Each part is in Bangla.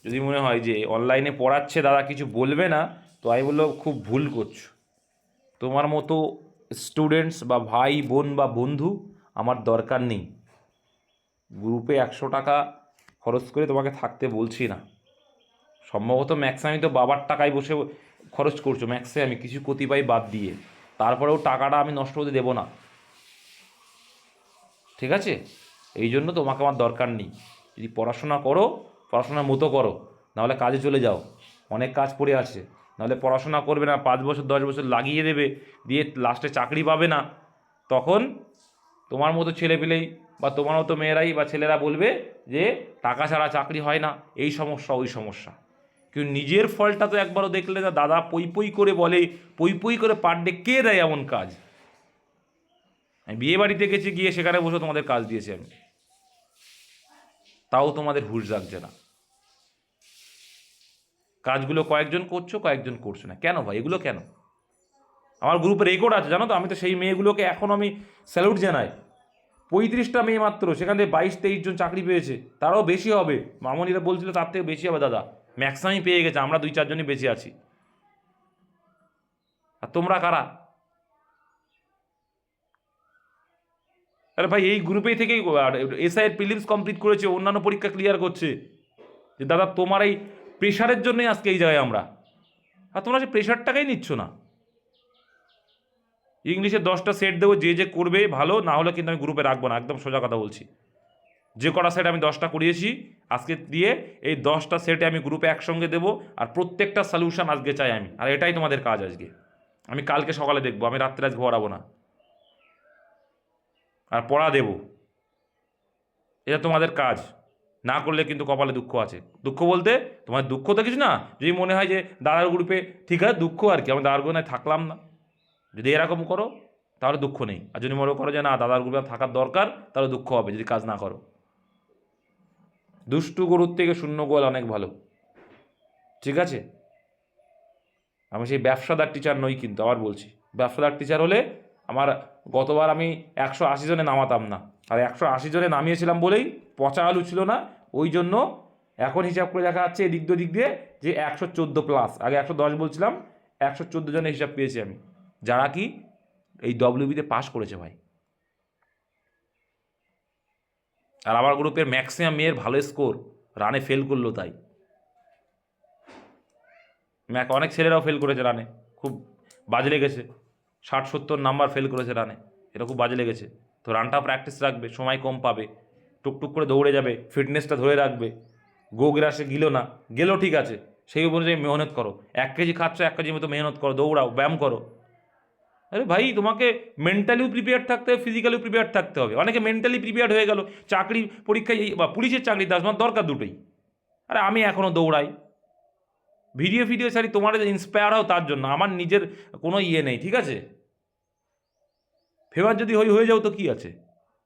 যদি মনে হয় যে অনলাইনে পড়াচ্ছে দাদা কিছু বলবে না, তো আমি বললো খুব ভুল করছো। তোমার মতো স্টুডেন্টস বা ভাই বোন বা বন্ধু আমার দরকার নেই। গ্রুপে 100 টাকা খরচ করে তোমাকে থাকতে বলছি না। সম্ভবত ম্যাক্সে আমি তো বাবার টাকায় বসে খরচ করছো, ম্যাক্সে আমি কিছু কতিপয় বাদ দিয়ে, তারপরেও টাকাটা আমি নষ্ট হতে দেবো না, ঠিক আছে? এই জন্য তোমাকে আমার দরকার নেই। যদি পড়াশোনা করো পড়াশোনার মতো করো, নাহলে কাজে চলে যাও, অনেক কাজ পড়ে আছে। নাহলে পড়াশোনা করবে না, 5 বছর 10 বছর লাগিয়ে দেবে, দিয়ে লাস্টে চাকরি পাবে না। তখন তোমার মতো ছেলেপিলেই বা তোমার মতো মেয়েরাই বা ছেলেরা বলবে যে টাকা ছাড়া চাকরি হয় না, এই সমস্যা ওই সমস্যা। কিন্তু নিজের ফলটা তো একবারও দেখলে না দাদা। পই পই করে বলে, পই পই করে পার ডে কে দেয় এমন কাজ? আমি বিয়ে বাড়িতে গেছি, গিয়ে সেখানে বসে তোমাদের কাজ দিয়েছি আমি, তাও তোমাদের হুঁশ জাগছে না। কাজগুলো কয়েকজন করছো, কয়েকজন করছো না, কেন ভাই এগুলো কেন? আমার গ্রুপে রেকর্ড আছে জানো তো, আমি তো সেই মেয়েগুলোকে এখন আমি স্যালুট জানাই। 35টা মেয়ে মাত্র, সেখান থেকে 22-23 জন চাকরি পেয়েছে, তারাও বেশি হবে। মামনিরা বলছিল তার থেকে বেশি হবে দাদা, ম্যাক্সিমামই পেয়ে গেছে, আমরা 2-4 জনই বেঁচে আছি। আর তোমরা কারা? আরে ভাই এই গ্রুপেই থেকেই এসআই এর প্রিলিমস কমপ্লিট করেছে, অন্যান্য পরীক্ষা ক্লিয়ার করছে। যে দাদা তোমার এই প্রেশারের জন্যই আজকে এই জায়গায় আমরা। আর তোমরা সেই প্রেশারটাকেই নিচ্ছ না। ইংলিশে 10টা সেট দেবো, যে যে করবে ভালো, না হলে কিন্তু আমি গ্রুপে রাখবো না, একদম সোজা কথা বলছি। যে কটা সেট আমি 10টা করিয়েছি আজকে দিয়ে, এই 10টা সেটে আমি গ্রুপে একসঙ্গে দেবো, আর প্রত্যেকটা সলিউশন আজকে চাই আমি, আর এটাই তোমাদের কাজ আজকে। আমি কালকে সকালে দেখবো, আমি রাত্রে আজকে ভরাবো না, আর পড়া দেবো। এটা তোমাদের কাজ। না করলে কিন্তু কপালে দুঃখ আছে। দুঃখ বলতে তোমার দুঃখ তো কিছু না, যদি মনে হয় যে দাদার গ্রুপে ঠিক আছে দুঃখ আর কি, আমি দাদার গ্রুপে থাকলাম না, যদি এরকম করো তাহলে দুঃখ নেই। আর যদি মনে করো যে না দাদার গ্রুপে থাকার দরকার, তাহলে দুঃখ হবে যদি কাজ না করো। দুষ্টু গরুর থেকে শূন্য গোয়াল অনেক ভালো, ঠিক আছে? আমি সেই ব্যবসাদার টিচার নই, কিন্তু আবার বলছি, ব্যবসাদার টিচার হলে আমার গতবার আমি 180 জনে নামাতাম না। আর 180 জনে নামিয়েছিলাম বলেই পচা আলু ছিল না, ওই জন্য এখন হিসাব করে দেখা যাচ্ছে এদিক দিক দিয়ে যে 114+। আগে 110 বলছিলাম, 114 জনের হিসাব পেয়েছি আমি, যারা কি এই ডব্লিউবিতে পাস করেছে ভাই। আর আমার গ্রুপের ম্যাক্সিমাম মেয়ের ভালো স্কোর, রানে ফেল করলো তাই। অনেক ছেলেরাও ফেল করেছে রানে, খুব বাজে লেগেছে। 60-70 নাম্বার ফেল করেছে রানে, এটা খুব বাজে লেগেছে। তো রানটা প্র্যাকটিস রাখবে, সময় কম পাবে, টুকটুক করে দৌড়ে যাবে, ফিটনেসটা ধরে রাখবে। গো গ্রাসে গিলো না, গেলেও ঠিক আছে, সেই অনুযায়ী মেহনত করো। 1 কেজি খাচ্ছ, 1 কেজির মতো মেহনত করো, দৌড়াও, ব্যায়াম করো। আরে ভাই তোমাকে মেন্টালিও প্রিপেয়ার থাকতে হবে, ফিজিক্যালিও প্রিপেয়ার থাকতে হবে। অনেকে মেন্টালি প্রিপেয়ার হয়ে গেল, চাকরি পরীক্ষায় বা পুলিশের চাকরি দেওয়ার সময় দরকার দুটোই। আরে আমি এখনও দৌড়াই, ভিডিও ফিডিও ছাড়ি, তোমার ইন্সপায়ার হও তার জন্য, আমার নিজের কোনো ইয়ে নেই, ঠিক আছে? ফেমাস যদি হয়ে যাও তো কী আছে,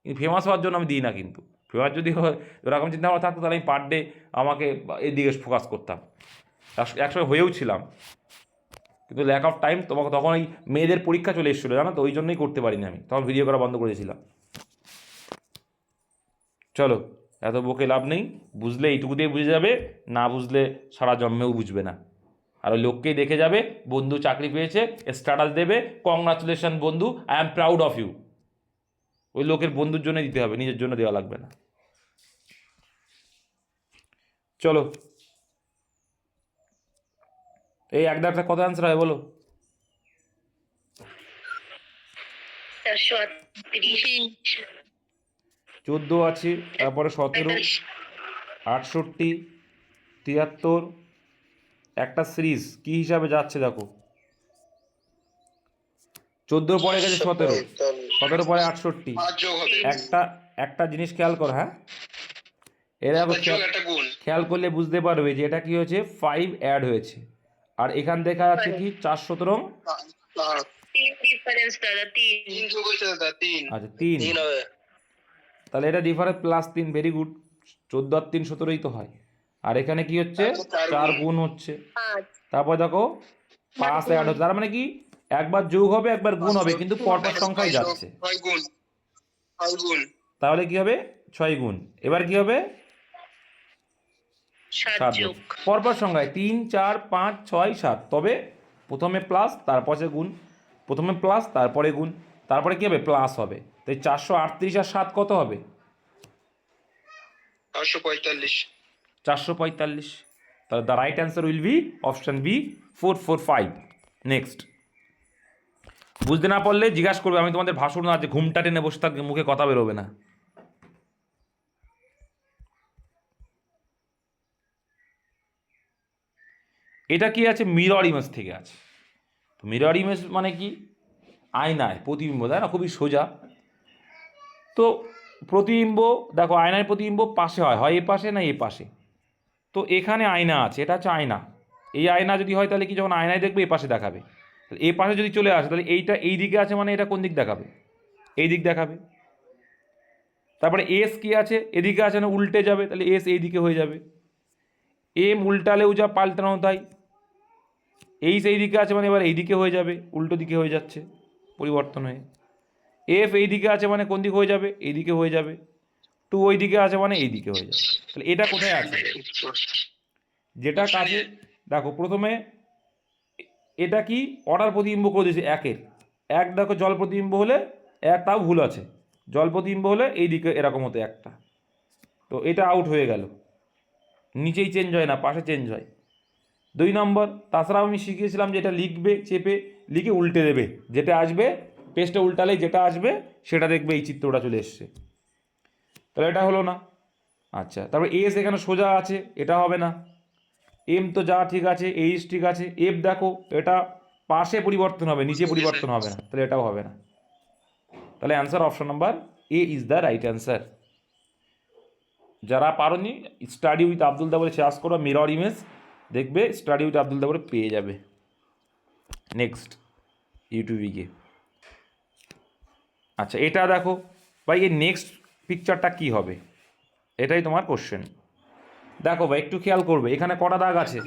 কিন্তু ফেমাস হওয়ার জন্য আমি দিই না। কিন্তু ফেমাস যদি এরকম চিন্তা ভাবনা থাকতো, তাহলে আমি পার ডে আমাকে এদিকে ফোকাস করতাম, একসময় হয়েও ছিলাম। কিন্তু ল্যাক অফ টাইম, তোমাকে তখন ওই মেয়েদের পরীক্ষা চলে এসেছিলো জানো তো, ওই জন্যই করতে পারিনি আমি, তখন ভিডিও করা বন্ধ করেছিলাম। চলো, এত বকে লাভ নেই, বুঝলে এইটুকু দিয়ে বুঝে যাবে, না বুঝলে সারা জন্মেও বুঝবে না। আর ওই লোককেই দেখে যাবে বন্ধু চাকরি পেয়েছে, স্ট্যাটাস দেবে কংগ্রাচুলেশন বন্ধু, I am proud of you. ওই লোকের বন্ধুর জন্য দিতে হবে, নিজের জন্য দেওয়া লাগবে না। চলো, এই একটা কত অ্যান্সার হয় বলো? 14 আছে, তারপরে 17, 68, 73, একটা সিরিজ কি হিসাবে যাচ্ছে দেখো। 14 পরে গেছে 17, 17 পরে 68। একটা একটা জিনিস খেয়াল করো, হ্যাঁ এরা খেয়াল করলে বুঝতে পারবে যে এটা কি হয়েছে, 5 অ্যাড হয়েছে। আর এখান দেখা যাচ্ছে কি 4-17, আচ্ছা 3, তাহলে এটা ডিফারেন্স +3, ভেরি গুড। 14 আর 3 17ই তো হয়। আর এখানে কি হচ্ছে, 4 গুণ হচ্ছে। তারপর দেখো 5 অ্যাড হচ্ছে, তার মানে কি একবার যোগ হবে একবার গুণ হবে, কিন্তু পরপর সংখ্যায় যাচ্ছে। তাহলে কি হবে, 6 গুণ। এবার কি হবে, 7 যোগ পরপর সংখ্যায় 3 4 5 6 7, তবে প্রথমে প্লাস তারপরে গুণ, প্রথমে প্লাস তারপরে গুণ, তারপরে কি হবে প্লাস হবে। তাই 438 আর 7 কত হবে? 445। তাহলে the right answer will be option B 445। Next, বুঝতে না পারলে জিজ্ঞাসা করবে, আমি তোমাদের ভাষণ না যে ঘুমটা টেনে বসে থাকবে, মুখে কথা বেরোবে না। এটা কি আছে? মিরর ইমেজ থেকে আছে। তো মিরর ইমেজ মানে কি? আয়নায় প্রতিবিম্ব, তাই না? খুবই সোজা। তো প্রতিবিম্ব দেখো, আয়নায় প্রতিবিম্ব পাশে হয়, হয় এ পাশে না এ পাশে। তো এখানে আয়না আছে, এটা হচ্ছে আয়না। এই আয়না যদি হয় তাহলে কি, যখন আয়নায় দেখবে এ পাশে দেখাবে। এ পাশে যদি চলে আসে তাহলে এইটা এই দিকে আছে, মানে এটা কোন দিক দেখাবে? এই দিক দেখাবে। তারপরে এস কি আছে? এদিকে আছে না, উল্টে যাবে, তাহলে এস এই দিকে হয়ে যাবে। এম উল্টালেও যা পাল্টানো তাই। এই সেই দিকে আছে মানে এবার এই দিকে হয়ে যাবে, উল্টো দিকে হয়ে যাচ্ছে পরিবর্তন হয়ে। এফ এই দিকে আছে মানে কোন দিকে হয়ে যাবে? এই দিকে হয়ে যাবে। টু ওই দিকে আছে মানে এই দিকে হয়ে যাবে। তাহলে এটা কোথায় আছে? যেটা কাছে দেখো, প্রথমে এটা কি অর্ডার প্রতিবিম্ব করে দিয়েছে একের। এক দেখো জল প্রতিবিম্ব হলে এক, তাও ভুল আছে, জল প্রতিবিম্ব হলে এই দিকে এরকম হতো একটা। তো এটা আউট হয়ে গেল, নিচেই চেঞ্জ হয় না, পাশে চেঞ্জ হয়। 2 নম্বর, তাছাড়াও আমি শিখিয়েছিলাম যে এটা লিখবে, চেপে লিখে উল্টে দেবে, যেটা আসবে পেজটা উল্টালে যেটা আসবে সেটা দেখবে এই চিত্রটা চলে এসছে। তাহলে এটা হলো না। আচ্ছা, তারপরে এস এখানে সোজা আছে, এটা হবে না। এম তো যা ঠিক আছে, এইচ ঠিক আছে। এফ দেখো, এটা পাশে পরিবর্তন হবে, নিচে পরিবর্তন হবে না, তাহলে এটাও হবে না। তাহলে answer option number A is the right answer. যারা পারোনি, স্টাডি উইথ আব্দুল দা বলে সার্চ করো মিরর ইমেজ, দেখবে স্টাডি উইথ আব্দুল দা বলে পেয়ে যাবে। নেক্সট, ইউটিউবে গিয়ে। আচ্ছা, এটা দেখো ভাই, এই নেক্সট পিকচারটা কি হবে, এটাই তোমার কোশ্চেন। দেখো ভাই, একটু খেয়াল করবে, এখানে কটা দাগ আছে?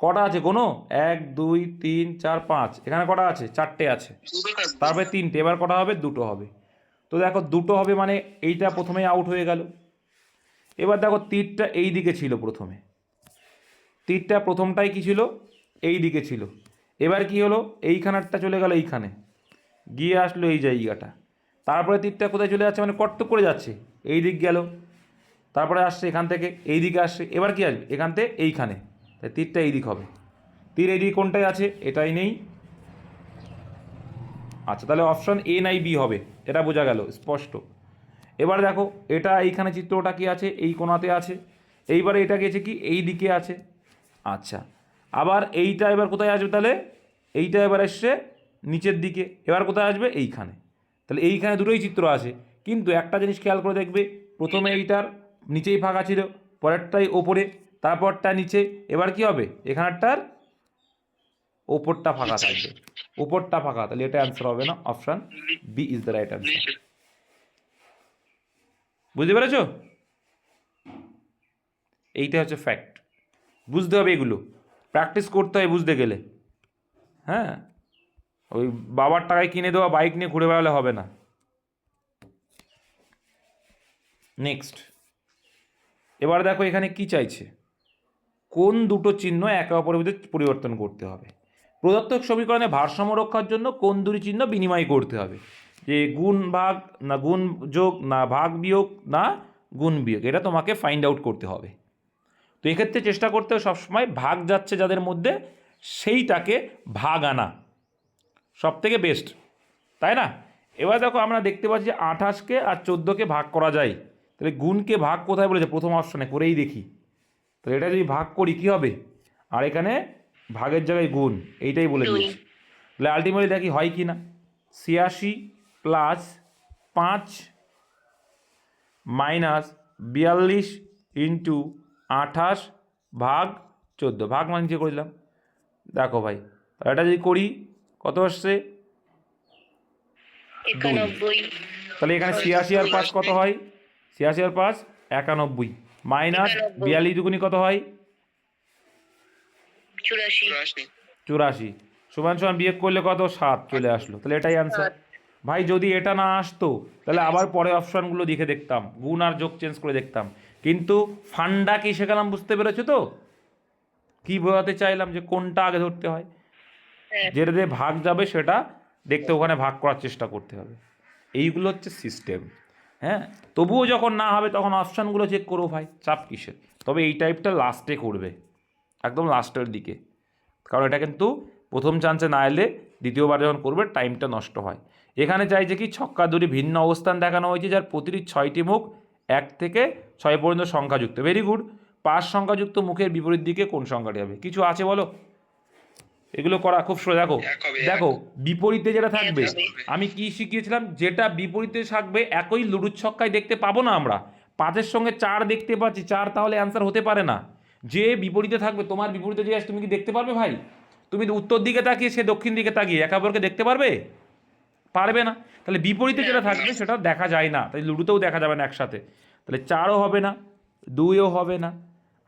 কটা আছে কোনো? 1 2 3 4 5, এখানে কটা আছে? 4টে আছে। তারপরে 3টে, এবার কটা হবে? 2টো হবে। তো দেখো 2টো হবে মানে এইটা প্রথমেই আউট হয়ে গেল। এবার দেখো তীরটা এই দিকে ছিল প্রথমে, তীরটা প্রথমটাই কি ছিল? এই দিকে ছিল। এবার কি হলো? এইখানেরটা চলে গেল এইখানে, গিয়ে আসলো এই জায়গাটা। তারপরে তীরটা কোথায় চলে যাচ্ছে? মানে কট্টক করে যাচ্ছে, এই দিক গেল, তারপরে আসছে এখান থেকে এই দিকে আসছে, এবার কি আসবে? এখান থেকে এইখানে, তাই তীরটা এই দিক হবে। তীর এই দিক কোনটাই আছে? এটাই নেই। আচ্ছা, তাহলে অপশন এ নাই বি হবে, এটা বোঝা গেল স্পষ্ট। এবার দেখো, এটা এইখানে চিত্রটা কি আছে? এই কোণাতে আছে। এইবারে এটা গেছে কি? এই দিকে আছে। আচ্ছা, আবার এইটা এবার কোথায় আসবে? তাহলে এইটা এবার এসছে নিচের দিকে, এবার কোথায় আসবে? এইখানে। তাহলে এইখানে দুটোই চিত্র আছে, কিন্তু একটা জিনিস খেয়াল করে দেখবে, প্রথমে এইটার নিচেই ফাঁকা ছিল, পরেরটাই ওপরে, তারপরটা নিচে। এবার কি হবে? এখানটার ওপরটা ফাঁকা থাকবে, ওপরটা ফাঁকা, তাহলে এটা অ্যান্সার হবে না, option B is the right answer. বুঝতে পেরেছো? এইটা হচ্ছে ফ্যাক্ট, বুঝতে হবে এগুলো, প্র্যাকটিস করতে হয় বুঝতে গেলে। হ্যাঁ, ওই বাবার টাকায় কিনে দেওয়া বাইক নিয়ে ঘুরে বেড়ালে হবে না। নেক্সট, এবার দেখো এখানে কি চাইছে, কোন দুটো চিহ্ন একে অপরের মধ্যে পরিবর্তন করতে হবে। প্রদত্ত সমীকরণে ভারসাম্য রক্ষার জন্য কোন দুটি চিহ্ন বিনিময় করতে হবে? যে গুণ ভাগ না গুণ যোগ না ভাগ বিয়োগ না গুণ বিয়োগ, এটা তোমাকে ফাইন্ড আউট করতে হবে। তো এক্ষেত্রে চেষ্টা করতে হবে সবসময় ভাগ যাচ্ছে যাদের মধ্যে, সেইটাকে ভাগ আনা সব থেকে বেস্ট, তাই না? এবার দেখো, আমরা দেখতে পাচ্ছি যে 28কে আর 14কে ভাগ করা যায়, তাহলে গুণকে ভাগ কোথায় বলেছে? প্রথম অপশনে, করেই দেখি। তাহলে এটা যদি ভাগ করি কি হবে? আর এখানে ভাগের জায়গায় গুণ, এইটাই বলে দিয়েছি। তাহলে আলটিমেটলি দেখি হয় কি না। 86 প্লাস 5 মাইনাস 42 ইন্টু 28 ভাগ 14, ভাগ মানে নিচে করলাম। দেখো ভাই, এটা যদি করি কত আসছে? 91। তাহলে এখানে 86 আর 5 কত হয়? 86 আর 5 91, মাইনাস 42 দুগুণি কত হয়? 84। 84, সমান সমান বিয়োগ করলে কত? 7 চলে আসলো, তাহলে এটাই অ্যান্সার। ভাই যদি এটা না আসতো তাহলে আবার পরে অপশানগুলো দেখে দেখতাম, গুণ আর যোগ চেঞ্জ করে দেখতাম, কিন্তু ফান্ডা কি শেখালাম, বুঝতে পেরেছো তো? কি বোঝাতে চাইলাম যে কোনটা আগে ধরতে হয়, যেটা দিয়ে ভাগ যাবে সেটা দেখতে ওখানে ভাগ করার চেষ্টা করতে হবে। এইগুলো হচ্ছে সিস্টেম। হ্যাঁ, তবুও যখন না হবে তখন অপশানগুলো চেক করো ভাই, চাপ কিসের। তবে এই টাইপটা লাস্টে করবে, একদম লাস্টের দিকে, কারণ এটা কিন্তু প্রথম চান্সে না এলে দ্বিতীয়বার যখন করবে টাইমটা নষ্ট হয়। এখানে চাইছে কি ছক্কা দুটি ভিন্ন অবস্থান দেখানো হয়েছে যার প্রতিটি 6টি মুখ 1 থেকে 6 পর্যন্ত সংখ্যাযুক্ত। Very good. 5 সংখ্যাযুক্ত মুখের বিপরীত দিকে কোন সংখ্যাটি হবে? কিছু আছে বলো? এগুলো করা খুব সোজা। দেখো দেখো বিপরীতে যেটা থাকবে, আমি কি শিখিয়েছিলাম, যেটা বিপরীতে থাকবে একই লুডুর ছক্কায় দেখতে পাবো না আমরা। 5-এর সঙ্গে 4 দেখতে পাচ্ছি, 4 তাহলে অ্যান্সার হতে পারে না। যে বিপরীতে থাকবে, তোমার বিপরীতে যে আসে তুমি কি দেখতে পারবে ভাই? তুমি উত্তর দিকে তাকিয়ে সে দক্ষিণ দিকে তাকিয়ে একে অপরকে দেখতে পারবে? পারবে না। তাহলে বিপরীতে যেটা থাকবে সেটা দেখা যায় না, তাই লুডোতেও দেখা যাবে না একসাথে। তাহলে 4ও হবে না, 2ও হবে না,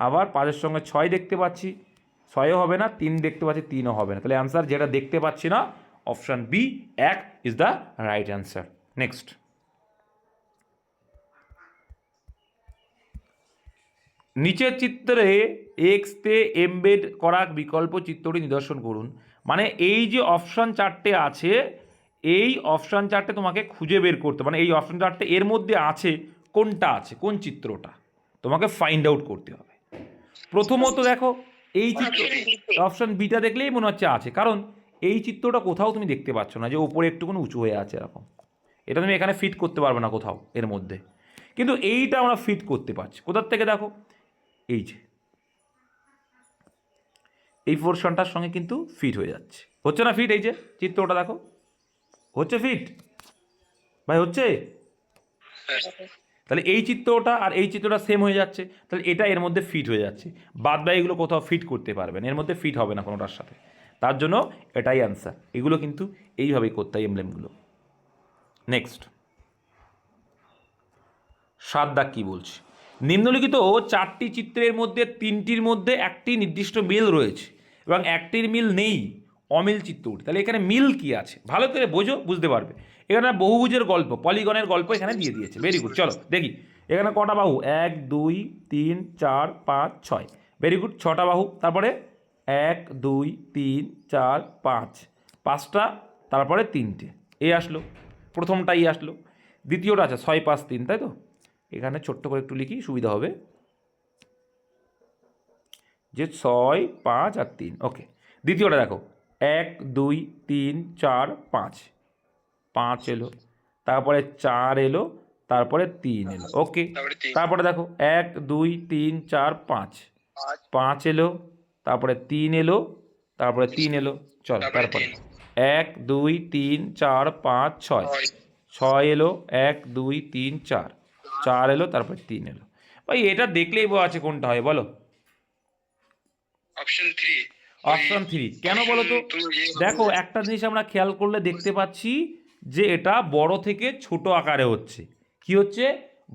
আবার 5-এর সঙ্গে 6 দেখতে পাচ্ছি, 6ও হবে না, 3 দেখতে পাচ্ছি, 3ও হবে না। তাহলে অ্যান্সার যেটা দেখতে পাচ্ছি না, option B 1 is the right answer. Next, নিচের চিত্রে এক্সতে এমবেড করা বিকল্প চিত্রটি নিদর্শন করুন। মানে এই যে অপশান 4টে আছে, এই অপশান 4টে তোমাকে খুঁজে বের করতে, মানে এই অপশান 4টে এর মধ্যে আছে কোনটা আছে, কোন চিত্রটা তোমাকে ফাইন্ড আউট করতে হবে। প্রথমত দেখো এই চিত্র, অপশান বিটা দেখলেই মনে হচ্ছে আছে, কারণ এই চিত্রটা কোথাও তুমি দেখতে পাচ্ছ না যে ওপরে একটুখানি উঁচু হয়ে আছে এরকম। এটা তুমি এখানে ফিট করতে পারবে না কোথাও এর মধ্যে, কিন্তু এইটা আমরা ফিট করতে পারছি। কোথার থেকে দেখো, এই যে এই পোর্শনটার সঙ্গে কিন্তু ফিট হয়ে যাচ্ছে, হচ্ছে না ফিট? এই যে চিত্রটা দেখো, হচ্ছে ফিট ভাই, হচ্ছে। তাহলে এই চিত্রটা আর এই চিত্রটা সেম হয়ে যাচ্ছে, তাহলে এটা এর মধ্যে ফিট হয়ে যাচ্ছে। বাদ বাকি এগুলো কোথাও ফিট করতে পারবেন, এর মধ্যে ফিট হবে না কোনোটার সাথে। তার জন্য এটাই অ্যান্সার। এগুলো কিন্তু এইভাবেই করতে হয় এমব্লেমগুলো। নেক্সট, 7 দাগ কী বলছে? নিম্নলিখিত 4টি চিত্রের মধ্যে 3টির মধ্যে একটি নির্দিষ্ট মিল রয়েছে এবং একটির মিল নেই, অমিল চিত্রটি। তাহলে এখানে মিল কি আছে ভালো করে বোঝো, বুঝতে পারবে। এখানে বহুভুজের গল্প, পলিগনের গল্প এখানে দিয়ে দিয়েছে। Very good. চলো দেখি এখানে কটা বাহু, 1 2 3 4 5 6। ভেরি গুড, 6টা বাহু। তারপরে 1 2 3 4 5, 5টা, তারপরে 3টে, এই আসলো প্রথমটাই আসলো। দ্বিতীয়টা আছে 6 5 3, তাই তো? এখানে ছোট্ট করে একটু লিখি, সুবিধা হবে, যে 6 5 আর 3। ওকে, দ্বিতীয়টা দেখো 1 2 3 4 5, 5 এলো, তারপরে 4 এলো, তারপরে 3 এলো। ওকে, তারপরে দেখো 1 2 3 4 5, 5 এলো, তারপরে 3 এলো, তারপরে 3 এলো। চলো তারপরে 1 2 3 4 5 6, 6 এলো, 1 2 3 4, 4 এলো, তারপরে 3 এলো। ভাই এটা দেখলেই বোঝা আছে কোনটা হয়, বলো? অপশন 3। কেন বলো তো? দেখো একটা জিনিস আমরা খেয়াল করলে দেখতে পাচ্ছি যে এটা বড় থেকে ছোট আকারে হচ্ছে। কি হচ্ছে?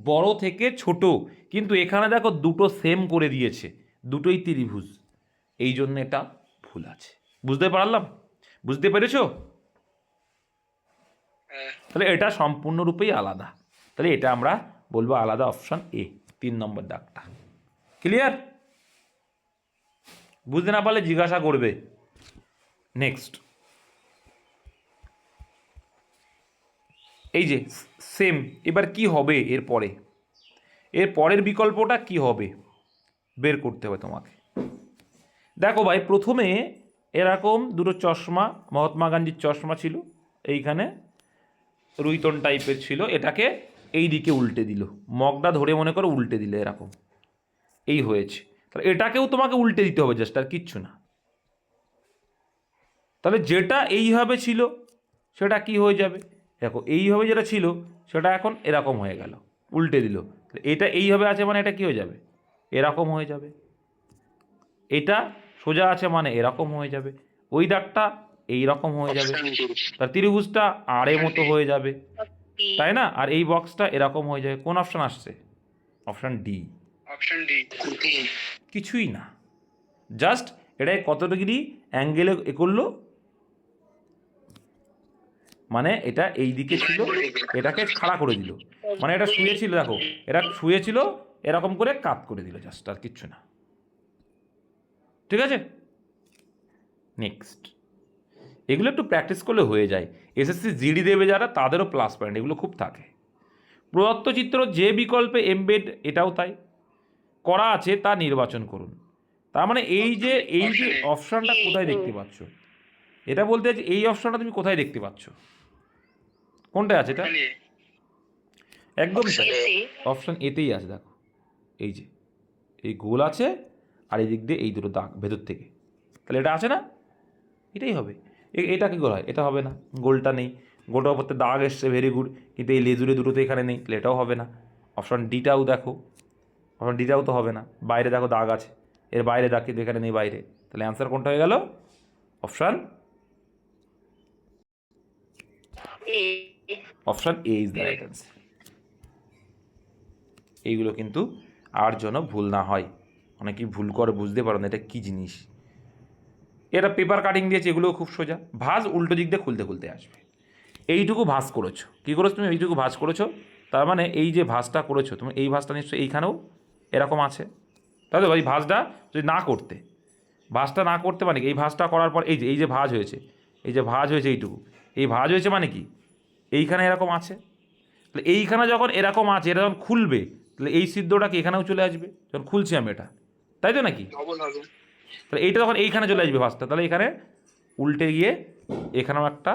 বড় থেকে ছোট। কিন্তু এখানে দেখো দুটো সেম করে দিয়েছে, দুটোই ত্রিভুজ, এই জন্য এটা ভুল আছে। বুঝতে পারলাম? বুঝতে পেরেছো? তাহলে এটা সম্পূর্ণরূপেই আলাদা। তাহলে এটা আমরা বলবো আলাদা, অপশন এ, 3 নম্বর দাগটা। ক্লিয়ার? বুঝতে না পারলে জিজ্ঞাসা করবে। নেক্সট, এই যে সেম, এবার কি হবে এর পরে, এর পরের বিকল্পটা কি হবে বের করতে হবে তোমাকে। দেখো ভাই, প্রথমে এরকম দুটো চশমা, মহাত্মা গান্ধীর চশমা ছিল, এইখানে রুইতন টাইপের ছিল, এটাকে এই দিকে উল্টে দিল, মগটা ধরে মনে করো উল্টে দিলে এরকম, এই হয়েছে। তাহলে এটাকেও তোমাকে উল্টে দিতে হবে, জাস্ট, আর কিচ্ছু না। তাহলে যেটা এইভাবে ছিল সেটা কি হয়ে যাবে? দেখো এইভাবে যেটা ছিল সেটা এখন এরকম হয়ে গেল, উল্টে দিল। এটা এইভাবে আছে মানে এটা কি হয়ে যাবে? এরকম হয়ে যাবে। এটা সোজা আছে মানে এরকম হয়ে যাবে। ওই দাগটা এই রকম হয়ে যাবে, তার ত্রিভুজটা আর এর মতো হয়ে যাবে, তাই না? আর এই বক্সটা এরকম হয়ে যাবে। কোন অপশন আসছে? Option D. কিছুই না, জাস্ট এটা কত ডিগ্রি অ্যাঙ্গেলে এ করলো, মানে এটা এই দিকে ছিল, এটাকে খাড়া করে দিল, মানে এটা শুয়েছিল, দেখো এটা শুয়েছিল, এরকম করে কাত করে দিল, জাস্ট, আর কিচ্ছু না। ঠিক আছে, নেক্সট। এগুলো একটু প্র্যাকটিস করলে হয়ে যায়। এসএসসি জিডি দেবে যারা, তাদেরও প্লাস পয়েন্ট এগুলো খুব থাকে। প্রদত্ত চিত্র যে বিকল্পে এমবেড, এটাও তাই করা আছে তা নির্বাচন করুন। তার মানে এই যে অপশানটা কোথায় দেখতে পাচ্ছ, এটা বলতে যে এই অপশানটা তুমি কোথায় দেখতে পাচ্ছ, কোনটা আছে এটা? একদম অপশান এতেই আছে, দেখো এই যে এই গোল আছে, আর এই দিক দিয়ে এই দুটো দাগ ভেতর থেকে, তাহলে এটা আছে না, এটাই হবে। এটা কি গোল হয়? এটা হবে না, গোলটা নেই, গোলটার উপর দাগ এসছে, ভেরি গুড, কিন্তু এই লেজুরে দুটো তো এখানে নেই, তাহলে এটাও হবে না। অপশান ডিটাও দেখো, অপশান ডিটাও তো হবে না, বাইরে দেখো দাগ আছে, এর বাইরে দাগ কিন্তু এখানে নেই বাইরে, তাহলে অ্যান্সার কোনটা হয়ে গেল? Option A is the right answer. এইগুলো কিন্তু আর যেন ভুল না হয়, অনেকেই ভুল করে, বুঝতে পারো না এটা কী জিনিস। এটা পেপার কাটিং দিয়েছে, এগুলোও খুব সোজা। ভাঁজ উল্টো দিক দিয়ে খুলতে খুলতে আসবে। এইটুকু ভাঁজ করেছো, কী করেছো তুমি? এইটুকু ভাঁজ করেছো, তার মানে এই যে ভাঁজটা করেছো তুমি, এই ভাঁজটা নিশ্চয়ই এইখানেও এরকম আছে, তাই তো? এই ভাঁজটা যদি না করতে, ভাঁজটা না করতে মানে কি, এই ভাঁজটা করার পর এই যে ভাঁজ হয়েছে, এই যে ভাঁজ হয়েছে এইটুকু, এই ভাঁজ হয়েছে মানে কি, এইখানে এরকম আছে, তাহলে এইখানে যখন এরকম আছে, এটা যখন খুলবে, তাহলে এই সিদ্ধটা কি এখানেও চলে আসবে, যখন খুলছি আমি এটা, তাই তো নাকি? তাহলে এইটা যখন এইখানে চলে আসবে ভাঁজটা, তাহলে এখানে উল্টে গিয়ে এখানেও একটা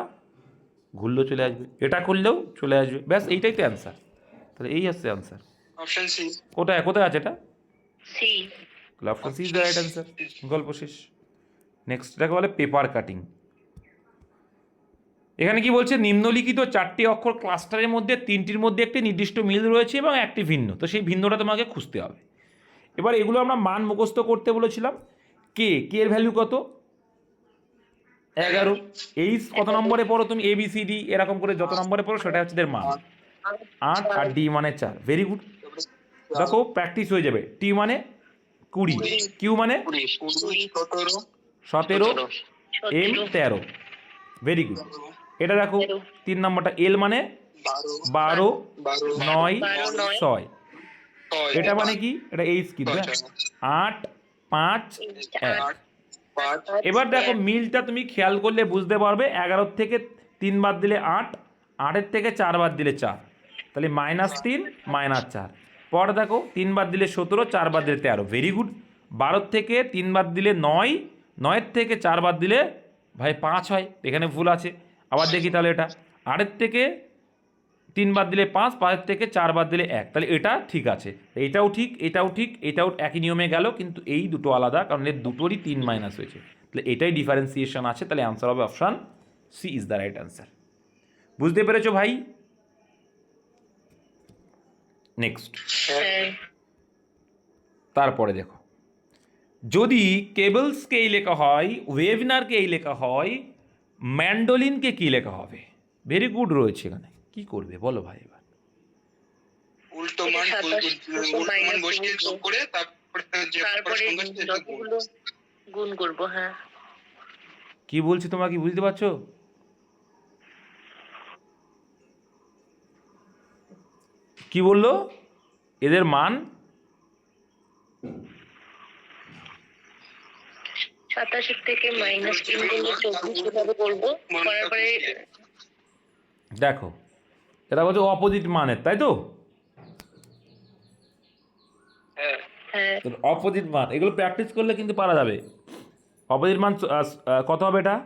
ঘুরলেও চলে আসবে, এটা করলেও চলে আসবে, ব্যাস এইটাই তো অ্যান্সার। তাহলে এই হচ্ছে অ্যান্সার। Option C. কোথায় কোথায় আছে এটা? সি। তাহলে option C is the right answer. গল্প শেষ। নেক্সট এটাকে বলে পেপার কাটিং। এখানে কি বলছে? নিম্নলিখিত 4টি অক্ষর ক্লাস্টারের মধ্যে 3টির মধ্যে একটি নির্দিষ্ট মিল রয়েছে এবং একটি ভিন্ন, তো সেই ভিন্নটা তোমাকে খুঁজতে হবে। এবার এগুলো আমরা মান মুখস্থ করতে বলেছিলাম। কে এর ভ্যালু কত? 11। এইচ কত নম্বরে পড়ো তুমি? ABCD এরকম করে যত নম্বরে পড়ো সেটা হচ্ছে এদের মান। 8 আর ডি মানে 4। ভেরি গুড, দেখো প্র্যাকটিস হয়ে যাবে। টি মানে 20, কিউ মানে 17, এম 13। Very good. এটা দেখো 3 নম্বরটা, এল মানে 12, 9, 6। এটা মানে কি? এটা এইচ কিন্তু 8, 5, 1। এবার দেখো মিলটা তুমি খেয়াল করলে বুঝতে পারবে, 11 থেকে 3 বাদ দিলে 8, 8-এর থেকে 4 বাদ দিলে 4, তাহলে -3 -4। পর দেখো 3 বাদ দিলে 17, 4 বাদ দিলে 13। Very good. 12 থেকে 3 বাদ দিলে 9, 9-এর থেকে 4 বাদ দিলে ভাই 5 হয়, এখানে ভুল আছে। আবার দেখি তাহলে এটা 8-এর থেকে 3 বাদ দিলে 5, 5-এর থেকে 4 বাদ দিলে 1, তাহলে এটা ঠিক আছে। এইটাও ঠিক, এটাও ঠিক, এটাও একই নিয়মে গেল, কিন্তু এই দুটো আলাদা, কারণ এর দুটোরই 3 মাইনাস হয়েছে, তাহলে এটাই ডিফারেন্সিয়েশন আছে, তাহলে অ্যান্সার হবে option C is the right answer. বুঝতে পেরেছো ভাই? নেক্সট, তারপরে দেখো, যদি কেবলসকে এই লেখা হয়, ওয়েভিনারকে এই লেখা হয়, ম্যান্ডোলিনকে কি লেখা হবে? ভেরি গুড রয়েছে এখানে, কি করবে বলো ভাই এবার? উল্টো মান বসিয়ে যোগ করে তারপরে গুণ করব। হ্যাঁ, কি বলছি তোমরা কি বুঝতে পারছো? কি বললো? এদের মান 87 থেকে -3 করলে 24 কিভাবে করব? তারপরে দেখো এটা বলছে অপোজিট মানের, তাই তো? হ্যাঁ, অপোজিট মান, এগুলো প্র্যাকটিস করলে কিন্তু পারা যাবে। অপোজিট মান কত হবে এটা?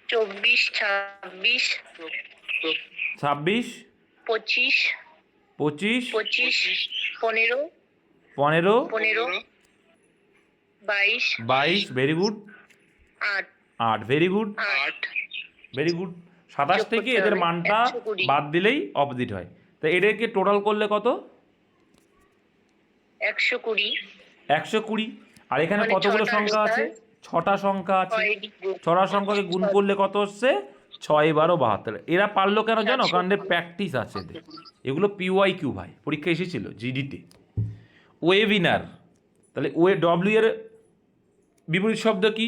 24, 26, 26, 25, 25, 15, 15, 22, very good, 8, very good, 8। Very good. 27 থেকে এদের মানটা বাদ দিলেই অপোজিট হয়, তো এটাকে টোটাল করলে কত? 120। 120। আর এখানে কতগুলো সংখ্যা আছে? 6টা সংখ্যা আছে। 6টা সংখ্যাকে গুণ করলে কত হচ্ছে? 6 12 72। এরা পারলো কেন জানো? কারণ এর প্র্যাকটিস আছে এদের। এগুলো PYQ ভাই, পরীক্ষা এসেছিল জিডিতে। ওয়েবিনার, তাহলে ডব্লিউ এর বিপরীত শব্দ কি?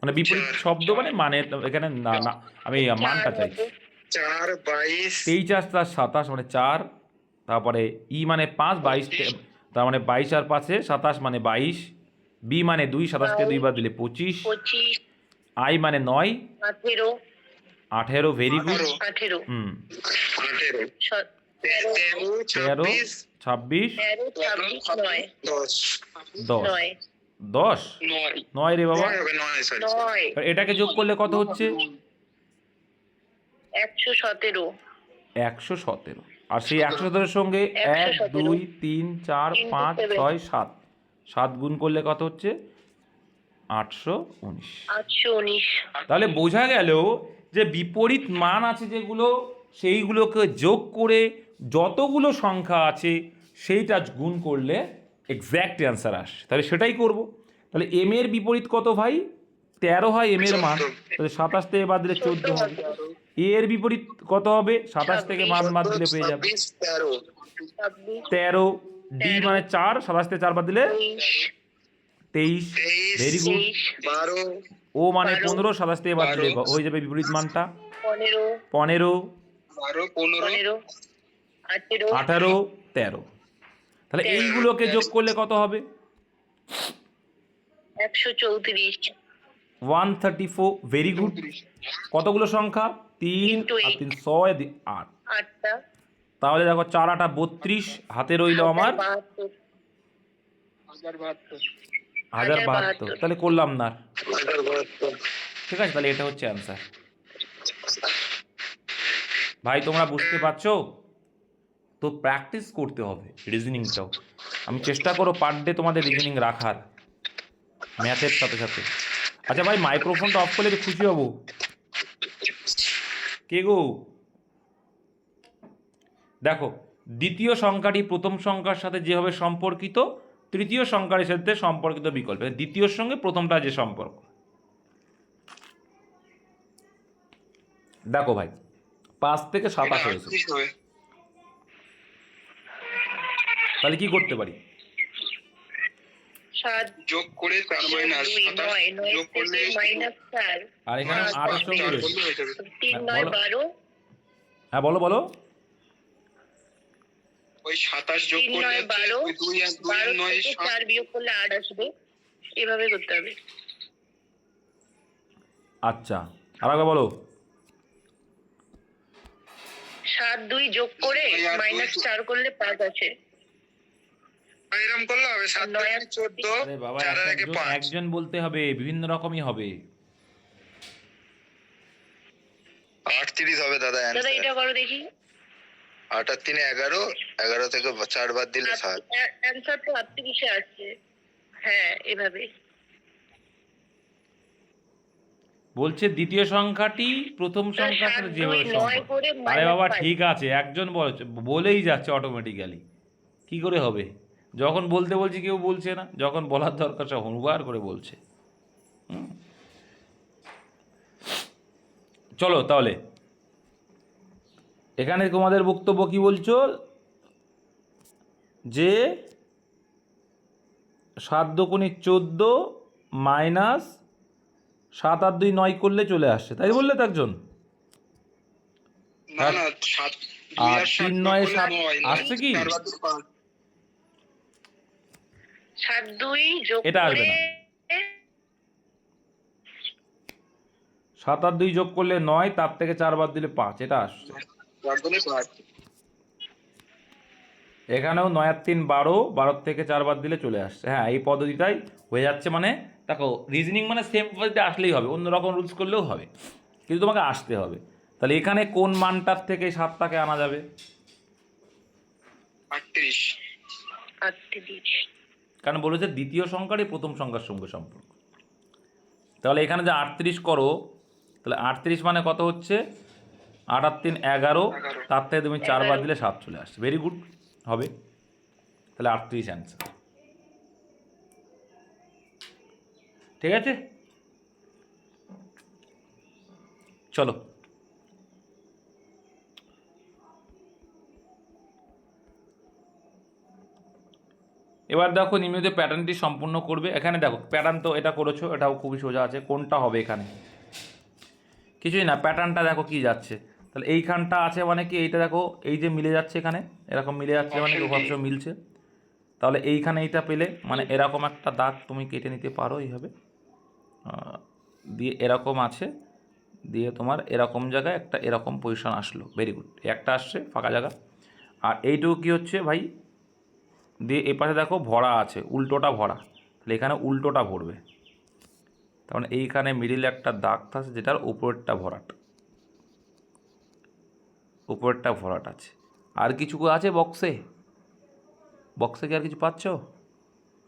মানে বিপরীত শব্দ মানে মানে এখানে না না আমি মানটা চার চাইছি। হবে। 4 22 23 আর 4 27 মানে 4, তারপরে ই মানে 5 22 তার মানে 22 আর 5-এ 27 মানে 22, বি মানে 2 27 কে 2 বার দিলে 25, 25, আই মানে 9, 18, 18 ভেরি গুড। 18, হুম 18 13, 13 26 26 26, 9, 10 10 9, 10 9 রে বাবা। 9 হবে 9 সরি 9, আর এটাকে যোগ করলে কত হচ্ছে? 117, 117। আর সেই 117-এর সঙ্গে 1 117, 2 3 4 5 7, 6 7 7 গুণ করলে কত হচ্ছে? 819। 819, তাহলে বোঝা গেল যে বিপরীত মান আছে যেগুলো, সেইগুলোকে যোগ করে যতগুলো সংখ্যা আছে সেইটা গুণ করলে এক্স্যাক্ট অ্যান্সার আসে। তাহলে সেটাই করব। তাহলে এম এর বিপরীত কত ভাই? 13 হয় এম এর মান, তাহলে 27 থেকে বাদ দিলে 14 হবে। এ এর বিপরীত কত হবে? 27 থেকে মান বাদ দিলে পেয়ে যাবে 26 13 26, 13। ডি মানে 4, 27 থেকে 4 বাদ দিলে 23। 23 ভেরি গুড। 12 ও মানে 12, 15, 27 থেকে বাদ দিলে হয়ে যাবে বিপরীত মানটা 15, 15, 12 15 15, 18, 18, 13। তাহলে 13, এইগুলোকে যোগ করলে কত হবে? 134, 134 ভেরি গুড। কতগুলো সংখ্যা? 3 Into আর 8, 3 6 8। 8টা, তাহলে দেখো 4 8 32, হাতে রইল আমার 1072, 1072। তাহলে করলাম না আর। 72 ঠিক আছে, তাহলে এটা হচ্ছে অ্যান্সার। ভাই তোমরা বুঝতে পারছো তো? প্র্যাকটিস করতে হবে রিজনিংটাও। আমি চেষ্টা করো পার ডে তোমাদের রিজনিং রাখার, ম্যাথের সাথে সাথে। আচ্ছা ভাই, মাইক্রোফোনটা অফ করলে তো খুশি হব। কে গো? দেখো, দ্বিতীয় সংখ্যাটি প্রথম সংখ্যার সাথে যেভাবে সম্পর্কিত, তৃতীয় সংখ্যার সাথে সম্পর্কিত বিকল্প, দ্বিতীয়র সঙ্গে প্রথমটা যে সম্পর্ক। দেখো ভাই, 5 থেকে 27 হয়েছে, 38 হবে তাহলে কি করতে পারি? 7, যোগ করে 4 মাইনাস 2, 9, 9 যোগ করলে থেকে minus 4, আর এখানে 8 এর সঙ্গে 4 রয়েছে। করলে হয়ে যাবে 3, হ্যাঁ, 9, বলো। 12, হ্যাঁ বলো বলো। ওই 27 যোগ 3, করলে 9, 12, ওই 2 আর 2 12 9 থেকে 4 বিয়োগ করলে 8 আসবে, এভাবে করতে হবে। আচ্ছা, আর একবার বলো। 7, 2 যোগ করে আর মাইনাস 4 করলে 5 আছে। এরকম করলে হবে 7 নয় থেকে আর 14 আরে বাবা, 4 এক থেকে একজন 5 একজন বলতে হবে, বিভিন্ন রকমই হবে। 38 হবে দাদা দাদা অ্যানসার এটা করো দেখি। 8 আর 3 11 11 থেকে 4 বাদ দিলে 7 অ্যান্সার তো 38 আসছে। হ্যাঁ, এভাবে। বলছে দ্বিতীয় সংখ্যাটি প্রথম সংখ্যার সাথে 7, যেভাবে 2, 9 সম্পর্ক। করে আরে বাবা -5 ঠিক আছে, একজন বলেই যাচ্ছে অটোমেটিক্যালি, কি করে হবে? যখন বলতে বলছি কেউ বলছে না, যখন বলার দরকার সব হুড়বার করে বলছে। হুম। চলো তাহলে, এখানে তোমাদের বক্তব্য কি বলছো? যে 7 দুগুণে 14 মাইনাস 7 আর 2 9 করলে চলে আসছে, তাই বললে তো একজন। না না 7 আর 3 9 7 আসছে কি? 7, 2 যোগ এটা আসবে করে না। 7 আর 2 যোগ করলে 9, তার থেকে 4 বাদ দিলে 5, এটা আসছে। এখানেও 9 আর 3 12, 12 থেকে 4 বাদ দিলে চলে আসছে। হ্যাঁ, এই পদ্ধতিটাই হয়ে যাচ্ছে। মানে দেখো, রিজনিং মানে সেম পদ্ধতিতে আসলেই হবে, অন্য রকম রুলস করলেও হবে, কিন্তু তোমাকে আসতে হবে। তাহলে এখানে কোন মানটার থেকে 7টাকে আনা যাবে? 38 38, কারণ বলেছে দ্বিতীয় সংখ্যারই প্রথম সংখ্যার সঙ্গে সম্পর্ক। তাহলে এখানে যে 38 করো, তাহলে 38 মানে কত হচ্ছে? 8 আর 3 11, তার থেকে তুমি 4 বাদ দিলে 7 চলে আসছে। ভেরি গুড, হবে। তাহলে 38 অ্যান্সার। ঠিক আছে, চলো। এবার দেখো নিম্নলিখিত প্যাটার্নটি সম্পূর্ণ করবে। এখানে দেখো প্যাটার্ন তো এটা করেছো, এটাও খুবই সোজা আছে। কোনটা হবে এখানে? কিছুই না, প্যাটার্নটা দেখো কি যাচ্ছে। তাহলে এইখানটা আছে মানে কি, এইটা দেখো এই যে মিলে যাচ্ছে এখানে, এরকম মিলে যাচ্ছে মানে উপাংশ মিলছে। তাহলে এইখানে এইটা পেলে মানে এরকম একটা দাগ তুমি কেটে নিতে পারো এইভাবে, দিয়ে এরকম আছে, দিয়ে তোমার এরকম জায়গায় একটা এরকম পজিশন আসলো, ভেরি গুড, একটা আসছে ফাঁকা জায়গা। আর এইটুকু কী হচ্ছে ভাই, দিয়ে এ পাশে দেখো ভরা আছে, উল্টোটা ভরা, তাহলে এখানে উল্টোটা ভরবে। তার মানে এইখানে মিডিলে একটা দাগ থাকছে যেটার উপরেরটা ভরাট, উপরেরটা ভরাট আছে। আর কিছু আছে বক্সে? বক্সে কি আর কিছু পাচ্ছ?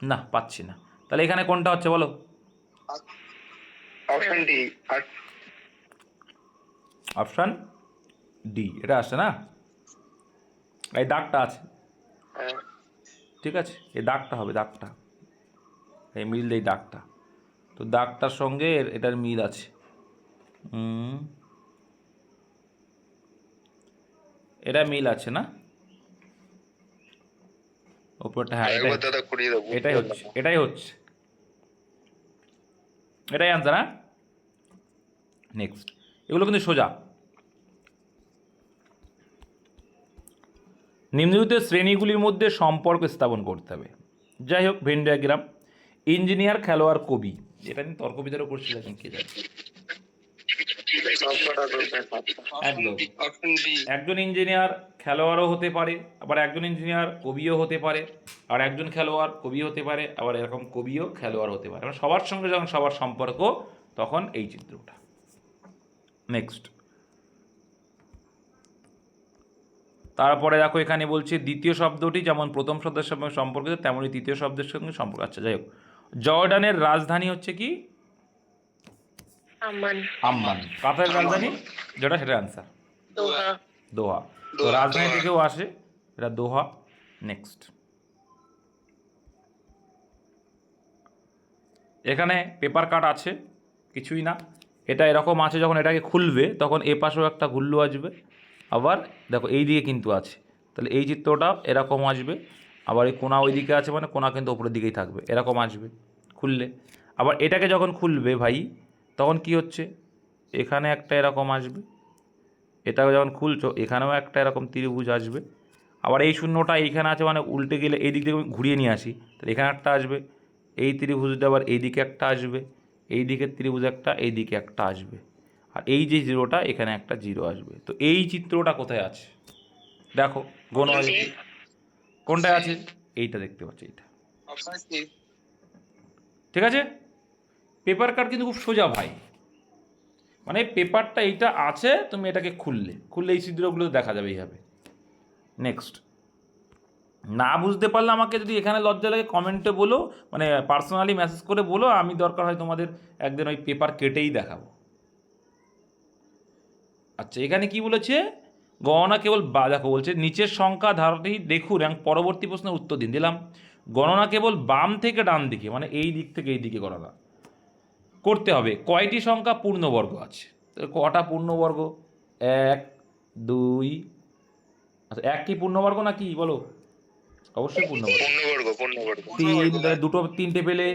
না, পাচ্ছি না। তাহলে এখানে কোনটা হচ্ছে বলো? Option D. অপশান ডি, এটা আসছে না? এই দাগটা আছে, ঠিক আছে, এই দাগটা হবে, দাগটা এই মিল, এই দাগটা, তো দাগটার সঙ্গে এটার মিল আছে। এটা মিল আছে না উপরটা? হ্যাঁ, একবার দাদা করিয়ে দেবো। এটাই হচ্ছে, এটাই হচ্ছে, এটাই আনসার। হ্যাঁ, নেক্সট। এগুলো কিন্তু সোজা। নিম্নলিখিত শ্রেণীগুলির মধ্যে সম্পর্ক স্থাপন করতে হবে। যাই হোক, ভেন ডায়াগ্রাম, ইঞ্জিনিয়ার, খেলোয়াড়, কবি, এটা নিয়ে তর্ক বিতর্ক করছিল এখন, কে জানে। একদম, একজন ইঞ্জিনিয়ার খেলোয়াড়ও হতে পারে, আবার একজন ইঞ্জিনিয়ার কবিও হতে পারে, আর একজন খেলোয়াড় কবি হতে পারে, আবার এরকম কবিও খেলোয়াড় হতে পারে। মানে সবার সঙ্গে যখন সবার সম্পর্ক, তখন এই চিত্রটা। নেক্সট, তারপরে দেখো এখানে বলছে দ্বিতীয় শব্দটি যেমন প্রথম শব্দের সঙ্গে সম্পর্কিত তেমনই তৃতীয় শব্দের সঙ্গে সম্পর্ক। আচ্ছা, যাই হোক, জর্ডানের রাজধানী হচ্ছে কি? আম্মান। আম্মান। কাতারের রাজধানী যেটা, সেটা অ্যান্সার দোহা। দোহা। তো রাজধানী থেকেও আসে, এটা দোহা। নেক্সট, এখানে পেপার কাট আছে, কিছুই না, এটা এরকম আছে, যখন এটাকে খুলবে তখন এ পাশেও একটা ঘুল্লু আসবে, আবার দেখো এই দিকে কিন্তু আছে, তাহলে এই চিত্রটা এরকম আসবে, আবার এই কোনা ওই দিকে আছে মানে কোনা কিন্তু ওপরের দিকেই থাকবে, এরকম আসবে খুললে। আবার এটাকে যখন খুলবে ভাই, তখন কি হচ্ছে, এখানে একটা এরকম আসবে, এটাকে যখন খুলছো এখানেও একটা এরকম ত্রিভুজ আসবে। আবার এই শূন্যটা এইখানে আছে মানে উল্টে গেলে এই দিক থেকে ঘুরিয়ে নিয়ে আসি, তাহলে এখানে একটা আসবে, এই ত্রিভুজটা আবার এই দিকে একটা আসবে, এই দিকের ত্রিভুজ একটা, এই দিকে একটা আসবে, আর এই যে জিরোটা এখানে একটা জিরো আসবে। তো এই চিত্রটা কোথায় আছে দেখো, গোনো কোনটায় আছে? এইটা দেখতে পাচ্ছি, এইটা, ঠিক আছে। পেপার কাট কিন্তু খুব সোজা ভাই, মানে পেপারটা এইটা আছে, তুমি এটাকে খুললে এই ছিদ্রগুলো দেখা যাবে এইভাবে। নেক্সট, না বুঝতে পারলে আমাকে যদি এখানে লজ্জা লাগে কমেন্টে বলো, মানে পার্সোনালি মেসেজ করে বলো, আমি দরকার হয় তোমাদের একদিন ওই পেপার কেটেই দেখাবো। আচ্ছা, এখানে কি বলেছে, গণনা কেবল দেখো বলছে নিচের সংখ্যা ধারাটি দেখুন এবং পরবর্তী প্রশ্নের উত্তর দিন। দিলাম গণনা কেবল বাম থেকে ডান দিকে, মানে এই দিক থেকে এই দিকে গণনা করতে হবে। কয়টি সংখ্যা পূর্ণবর্গ আছে? কটা পূর্ণবর্গ? 1, 2, আচ্ছা 1 কি পূর্ণবর্গ না কি বলো? অবশ্যই পূর্ণবর্গ। 3, তাহলে দুটো তিনটে পেলে,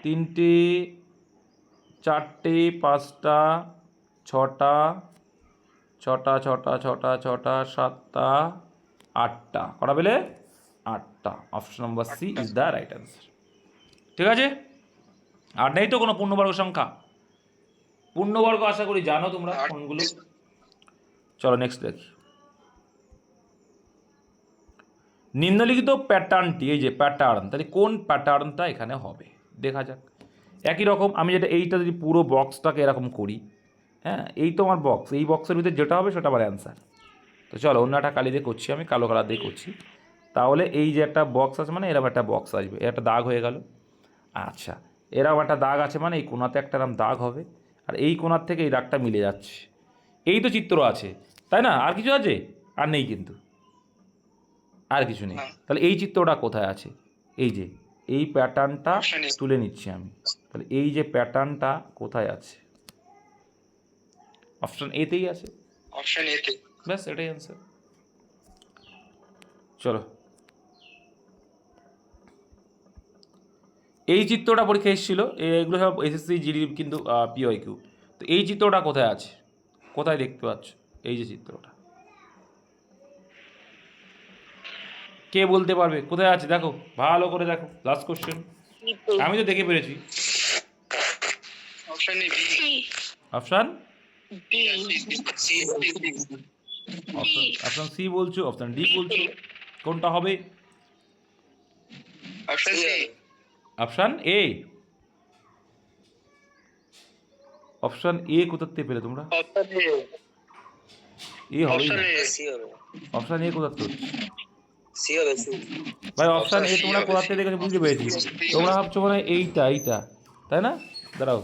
3টে, 4টে, 5টা, 6টা, 6টা, 6টা, 6টা, 6টা, 7টা, 8টা, কটা পেলে? 8টা। Option number C is the right answer. ঠিক আছে, আর নেই তো কোনো পূর্ণবর্গ সংখ্যা? পূর্ণবর্গ আশা করি জানো তোমরা কোনগুলো। চলো নেক্সট দেখি। নিম্নলিখিত প্যাটার্নটি, এই যে প্যাটার্ন, তাহলে কোন প্যাটার্নটা এখানে হবে দেখা যাক। একই রকম আমি যেটা এইটা যদি পুরো বক্সটাকে এরকম করি, হ্যাঁ, এই তো আমার বক্স, এই বক্সের ভিতরে যেটা হবে সেটা আমার অ্যান্সার। তো চলো অন্য একটা কালি দিয়ে করছি, আমি কালো কালার দিয়ে করছি। তাহলে এই যে একটা বক্স আছে মানে এরকম একটা বক্স আসবে, একটা দাগ হয়ে গেল। আচ্ছা, এরকম একটা দাগ আছে মানে এই কোণাতে একটা এরকম দাগ হবে, আর এই কোণার থেকে এই দাগটা মিলে যাচ্ছে। এই তো চিত্র আছে, তাই না? আর কিছু আছে? আর নেই কিন্তু, আর কিছু নেই। তাহলে এই চিত্রটা কোথায় আছে? এই যে এই প্যাটার্নটা তুলে নিচ্ছি আমি, তাহলে এই যে প্যাটার্নটা কোথায় আছে? অপশন এতেই আছে, অপশন এতে। ব্যাস এটাই অ্যান্সার। চলো এই চিত্রটা পরীক্ষা এসেছিল, এগুলো সব এসএসসি জিডি কিন্তু পিওয়াই কিউ। তো এই চিত্রটা কোথায় আছে, কোথায় দেখতে পাচ্ছ এই যে চিত্রটা, কে বলতে পারবে কোথায় আছে? দেখো ভালো করে দেখো, লাস্ট কোশ্চেন। আমি তো দেখে পেরেছি। Option A B. Option D. Option C বলছো, অপশান ডি বলছো, কোনটা হবে? Option C. Option A. Option A কোথা থেকে পেলে তোমরা? Option A. এ হবেই না, সি হবে। অপশান এ কোথা থেকে হচ্ছে? সি হবে সি। ভাই অপশান এ তোমরা কোথা থেকে দেখেছো বুঝতে পেরেছি, তোমরা ভাবছো মানে এইটা, তাই না? দাঁড়াও,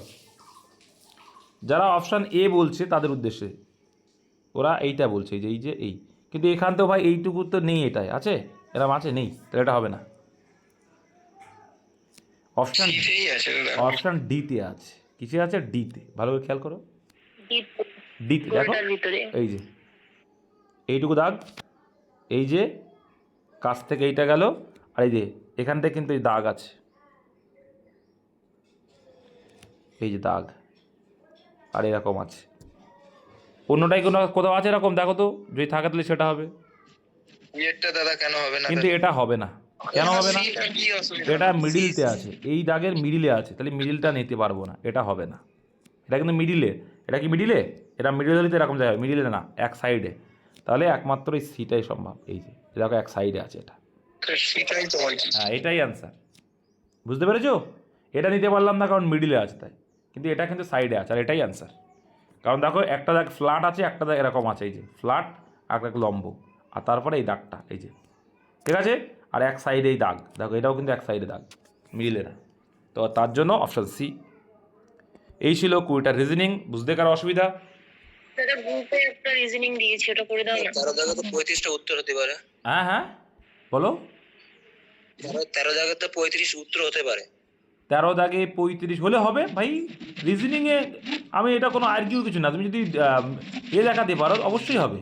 যারা অপশান এ বলছে তাদের উদ্দেশ্যে, ওরা এইটা বলছে, এই যে কিন্তু এখান তো ভাই এইটুকু তো নেই, এটাই আছে, এরকম আছে নেই, তাহলে এটা হবে না। অপশান অপশান ডিতে আছে, কিসে আছে? ডিতে, ভালো করে খেয়াল করো, ডিতে দেখো, ভিতরে এই যে এইটুকু দাগ, এই যে কাছ থেকে এইটা গেল, আর এই যে এখান থেকে কিন্তু এই দাগ আছে, এই যে দাগ, আর এরকম আছে। অন্যটাই কোনো কোথাও আছে এরকম? দেখো তো, যদি থাকে তাহলে সেটা হবে, এটা দাদা কেন হবে না? কিন্তু এটা হবে না। কেন হবে না? এটা মিডিলতে আছে, এই দাগের মিডিলে আছে, তাহলে মিডিলটা নিতে পারবো না, এটা হবে না। এটা কিন্তু মিডিলে, এটা কি মিডিলে? এটা মিডিলে হলে তো এরকম জায়গায়, মিডিলে না, এক সাইডে, তাহলে একমাত্র এই সিটাই সম্ভব। এই যে দেখো এক সাইডে আছে এটা, হ্যাঁ এটাই অ্যান্সার। বুঝতে পেরেছো? এটা নিতে পারলাম না কারণ মিডিলে আছে তাই, কিন্তু এটা কিন্তু সাইডে আছে, আর এটাই অ্যান্সার। কারণ দেখো একটা দাগ ফ্ল্যাট আছে, একটা দাগ এরকম আছে, এই যে ফ্ল্যাট, আর একটা লম্ব, আর তারপরে এই দাগটা, এই যে, ঠিক আছে? আর এক সাইডে এই দাগ, দেখো এটাও কিন্তু এক সাইডে দাগ, মিডিলে না। তো তার জন্য অপশান সি। এই ছিল কুইটার রিজনিং। বুঝতে কারো অসুবিধা? দাদা গ্রুপে একটা রিজনিং দিয়েছি, ওটা করে দাও না। 13 জায়গা তো 35টা উত্তর হতে পারে। হ্যাঁ হ্যাঁ বলো। 13 জায়গা তো 35 উত্তর হতে পারে। 13 দাগে 35 হলে হবে ভাই। রিজনিংয়ে আমি এটা কোনো আর্গিউ কিছু না, তুমি যদি দেখাতে পারো অবশ্যই হবে।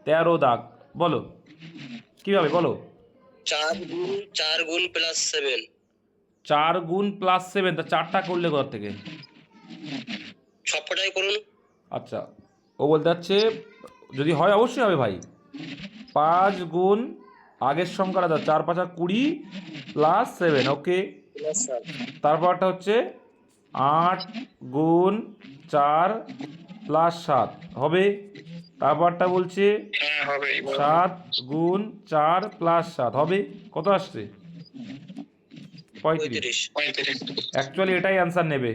13 দাগ বলো কীভাবে, বলো। 4 গুণ প্লাস 7। 4 গুণ প্লাস 7, তা 4টা করলে কোথা থেকে? সবকটাই করুন। আচ্ছা, ও বলতে যাচ্ছে যদি হয় অবশ্যই হবে ভাই। 5 গুণ আগের সংখ্যাটা দাও, 4 5 20 প্লাস 7, ওকে। তারপরটা হচ্ছে 8 গুণ 4 প্লাস 7 হবে। তারপরটা বলছে হ্যাঁ হবে। 7 গুণ 4 প্লাস 7 হবে। কত আসছে? 35। 35। অ্যাকচুয়ালি এটাই অ্যান্সার নেবে,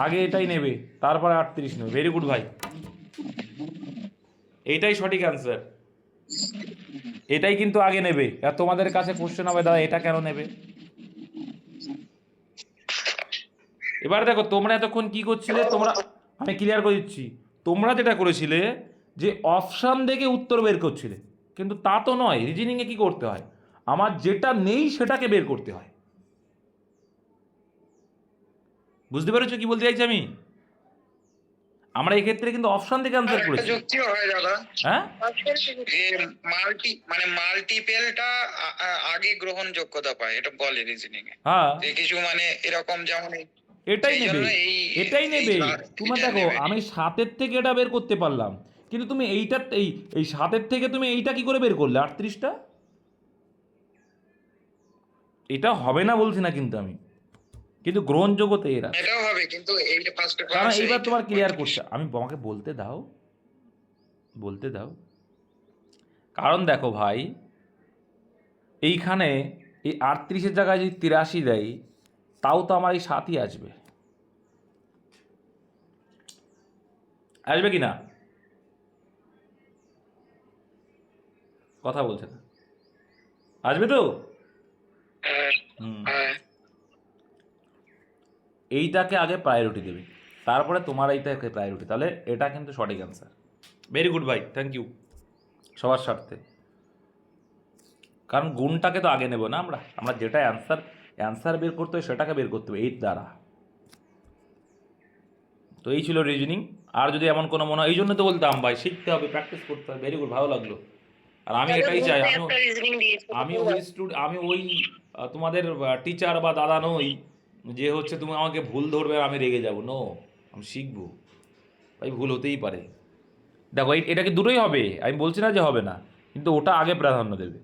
আগে এটাই নেবে, তারপরে 38 নেবে। ভেরি গুড ভাই, এইটাই সঠিক অ্যান্সার, এটাই কিন্তু আগে নেবে। আর তোমাদের কাছে কোশ্চেন হবে দাদা এটা কেন নেবে। এবার দেখো তোমরা এতক্ষণ কি করছিলে, তোমরা, আমি ক্লিয়ার করে দিচ্ছি, তোমরা যেটা করেছিলে যে অপশান দেখে উত্তর বের করছিলে, কিন্তু তা তো নয়। রিজনিংয়ে কি করতে হয়, আমার যেটা নেই সেটাকে বের করতে হয়। বুঝতে পেরেছো কি বলতে চাইছি আমি? আমরা এই ক্ষেত্রে কিন্তু অপশান থেকে অ্যান্সার করেছি। যুক্তিও হয় দাদা। হ্যাঁ, যে মাল্টিপেলটা আগে গ্রহণযোগ্যতা পায়, এটা বলে রিজনিং এ। হ্যাঁ যে কিছু মানে এরকম যেমন এটাই সেই নেবে, জন্য এটাই নেবে। তুমি এটা দেখো নেবে। আমি 7-এর থেকে এটা বের করতে পারলাম, কিন্তু তুমি এইটা এই 7-এর থেকে তুমি এইটা কি করে বের করলে 38টা? এটা হবে না বলছি না কিন্তু আমি, কিন্তু গ্রহণযোগ্যতা এরা, এটাও হবে কিন্তু এইটা ফার্স্টে কারণ এইবার তোমার ক্লিয়ার করছে। আমি আমাকে বলতে দাও, বলতে দাও। কারণ দেখো ভাই, এইখানে এই 38-এর জায়গায় যদি 83 দেয়, তাও তো আমার এই 7ই আসবে, আসবে কি না? কথা বলছে না, আসবে তো? এইটাকে আগে প্রায়োরিটি দেবে, তারপরে তোমার এইটাকে প্রায়োরিটি, তাহলে এটা কিন্তু সঠিক অ্যান্সার। ভেরি গুড ভাই, থ্যাংক ইউ সবার স্বার্থে। কারণ গুণটাকে তো আগে নেব না আমরা, আমরা যেটা অ্যান্সার বের করতে হবে সেটাকে বের করতে হবে এর দ্বারা। তো এই ছিল রিজনিং। আর যদি এমন কোনো মনে হয়, এই জন্য তো বলতাম ভাই শিখতে হবে, প্র্যাকটিস করতে হবে। ভেরি গুড, ভালো লাগলো। আর আমি এটাই চাই, একটা রিজনিং দিয়েছে আমি ওই তোমাদের টিচার বা দাদা নই যে হচ্ছে তুমি আমাকে ভুল ধরবে আর আমি রেগে যাব। নো, আমি শিখবো, ভাই ভুল হতেই পারে। দেখো এটাকে দুটোই হবে, আমি বলছি না যে হবে না, কিন্তু ওটা আগে প্রাধান্য দেবে।